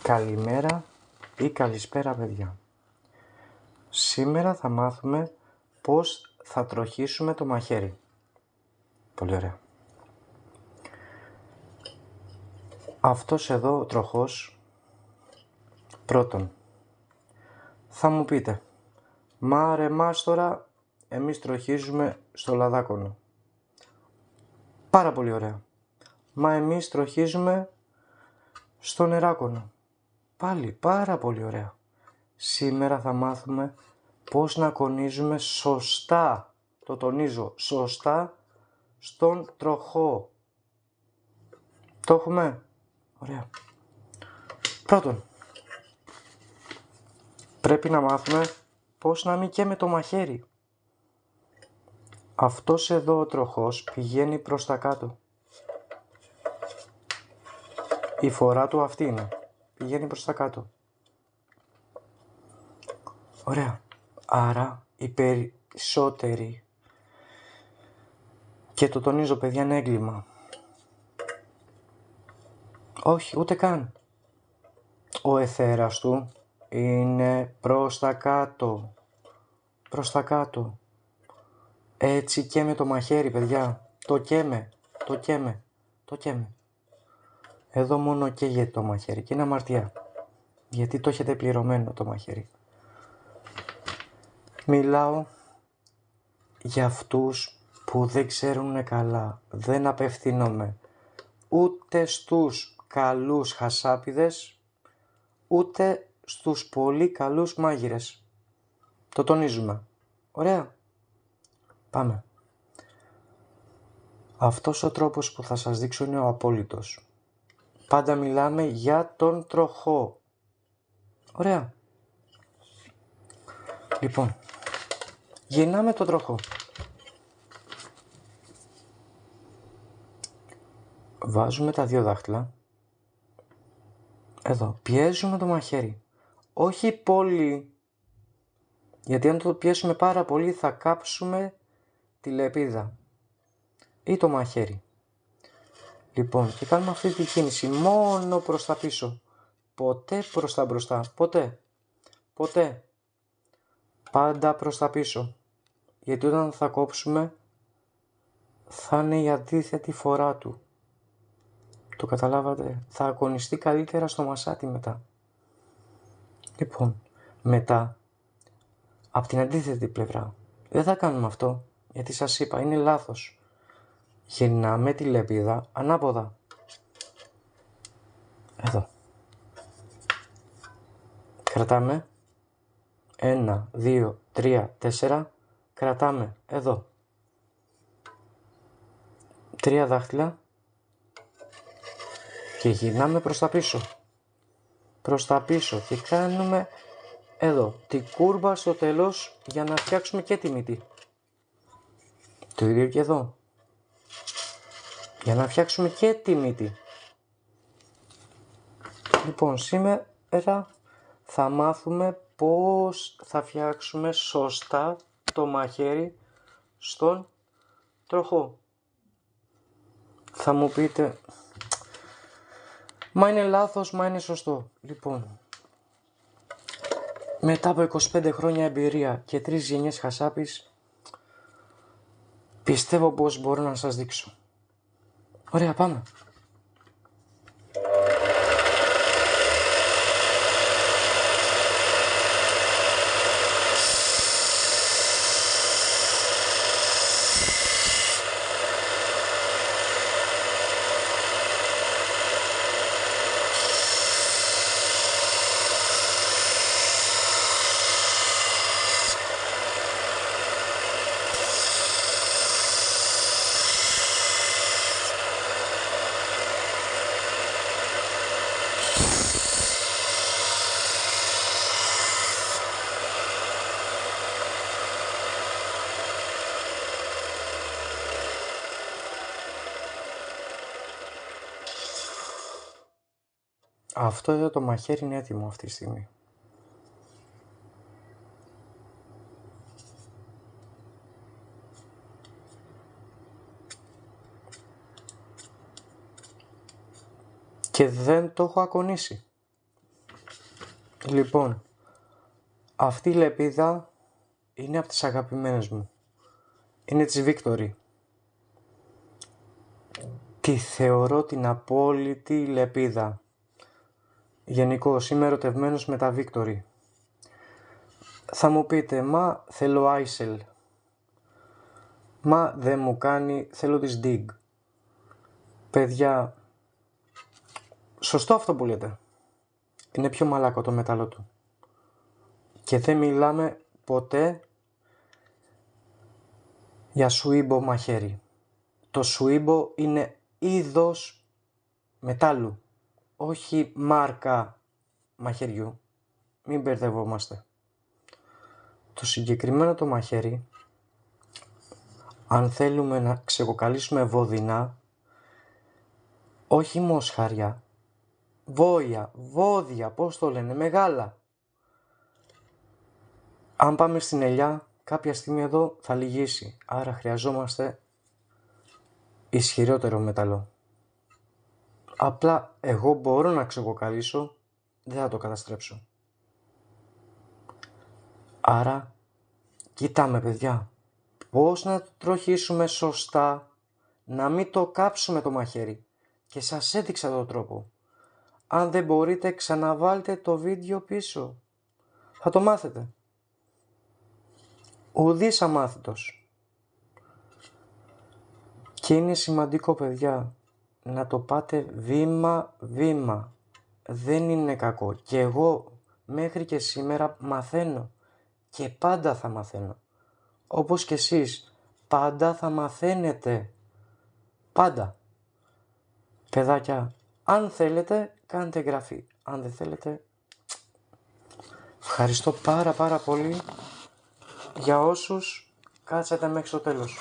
Καλημέρα ή καλησπέρα παιδιά. Σήμερα θα μάθουμε πώς θα τροχίσουμε το μαχαίρι. Πολύ ωραία. Αυτός εδώ ο τροχός, πρώτον, θα μου πείτε, μα ρε μάστορα, εμείς τροχίζουμε στο λαδάκονο. Πάρα πολύ ωραία. Μα εμείς τροχίζουμε στο νεράκονο. Πάλι πάρα πολύ ωραία. Σήμερα θα μάθουμε πώς να κονίζουμε σωστά, το τονίζω, σωστά στον τροχό. Το έχουμε? Ωραία. Πρώτον, πρέπει να μάθουμε πώς να μην καίμε το μαχαίρι. Αυτός εδώ ο τροχός πηγαίνει προς τα κάτω. Η φορά του αυτή είναι. Πηγαίνει προς τα κάτω. Ωραία. Άρα οι περισσότεροι, και το τονίζω παιδιά, είναι έγκλημα. Όχι, ούτε καν. Ο εθέρας του είναι προς τα κάτω. Προς τα κάτω. Έτσι και με το μαχαίρι παιδιά. Το καίμε. Εδώ μόνο καίγεται το μαχαίρι και είναι αμαρτία. Γιατί το έχετε πληρωμένο το μαχαίρι. Μιλάω για αυτούς που δεν ξέρουν καλά. Δεν απευθύνομαι ούτε στους καλούς χασάπιδες, ούτε στους πολύ καλούς μάγειρες. Το τονίζουμε. Ωραία. Πάμε. Αυτός ο τρόπος που θα σας δείξω είναι ο απόλυτος. Πάντα μιλάμε για τον τροχό. Ωραία. Λοιπόν, γυρνάμε τον τροχό. Βάζουμε τα δύο δάχτυλα. Εδώ. Πιέζουμε το μαχαίρι. Όχι πολύ. Γιατί αν το πιέσουμε πάρα πολύ θα κάψουμε τη λεπίδα ή το μαχαίρι. Λοιπόν, και κάνουμε αυτή τη κίνηση μόνο προς τα πίσω. Ποτέ προς τα μπροστά. Ποτέ. Πάντα προς τα πίσω. Γιατί όταν θα κόψουμε θα είναι η αντίθετη φορά του. Το καταλάβατε? Θα αγωνιστεί καλύτερα στο μασάτι μετά. Λοιπόν, μετά από την αντίθετη πλευρά. Δεν θα κάνουμε αυτό, γιατί σας είπα, είναι λάθος. Γυρνάμε τη λεπίδα ανάποδα. Εδώ. Κρατάμε. 1, 2, 3, 4. Κρατάμε. Εδώ. 3 δάχτυλα. Και γυρνάμε προς τα πίσω. Προς τα πίσω. Και κάνουμε εδώ την κούρμπα στο τέλος για να φτιάξουμε και τη μύτη. Το ίδιο και εδώ. Για να φτιάξουμε και τη μύτη. Λοιπόν, σήμερα θα μάθουμε πώς θα φτιάξουμε σωστά το μαχαίρι στον τροχό. Θα μου πείτε, μα είναι λάθος, μα είναι σωστό. Λοιπόν, μετά από 25 χρόνια εμπειρία και 3 γενιές χασάπης, πιστεύω πως μπορώ να σας δείξω. Ωραία, πάμε. Αυτό εδώ το μαχαίρι είναι έτοιμο αυτή τη στιγμή. Και δεν το έχω ακονίσει. Λοιπόν, αυτή η λεπίδα είναι από τις αγαπημένες μου. Είναι της Victory. Τη θεωρώ την απόλυτη λεπίδα. Γενικώς είμαι ερωτευμένος με τα Victory. Θα μου πείτε, μα θέλω Isel. Μα δεν μου κάνει, θέλω τις Dig. Παιδιά, σωστό αυτό που λέτε. Είναι πιο μαλάκο το μέταλλο του. Και δεν μιλάμε ποτέ για Shuibo μαχαίρι. Το Shuibo είναι είδος μετάλλου, όχι μάρκα μαχαιριού. Μην μπερδευόμαστε. Το συγκεκριμένο το μαχαίρι, αν θέλουμε να ξεκοκαλίσουμε βοδινά, όχι μοσχαριά, βόδια, πώς το λένε, μεγάλα. Αν πάμε στην ελιά, κάποια στιγμή εδώ θα λυγίσει, άρα χρειαζόμαστε ισχυρότερο μέταλλο. Απλά εγώ μπορώ να ξεκοκαλίσω, δεν θα το καταστρέψω. Άρα, κοιτάμε παιδιά, πώς να το τροχίσουμε σωστά, να μην το κάψουμε το μαχαίρι. Και σας έδειξα τον τρόπο. Αν δεν μπορείτε, ξαναβάλτε το βίντεο πίσω. Θα το μάθετε. Ουδής αμάθητος. Και είναι σημαντικό παιδιά να το πάτε βήμα. Δεν είναι κακό. Και εγώ μέχρι και σήμερα μαθαίνω. Και πάντα θα μαθαίνω. Όπως και εσείς. Πάντα θα μαθαίνετε. Πάντα. Παιδάκια, αν θέλετε κάντε εγγραφή. Αν δεν θέλετε, ευχαριστώ πάρα πολύ για όσους κάτσατε μέχρι το τέλος.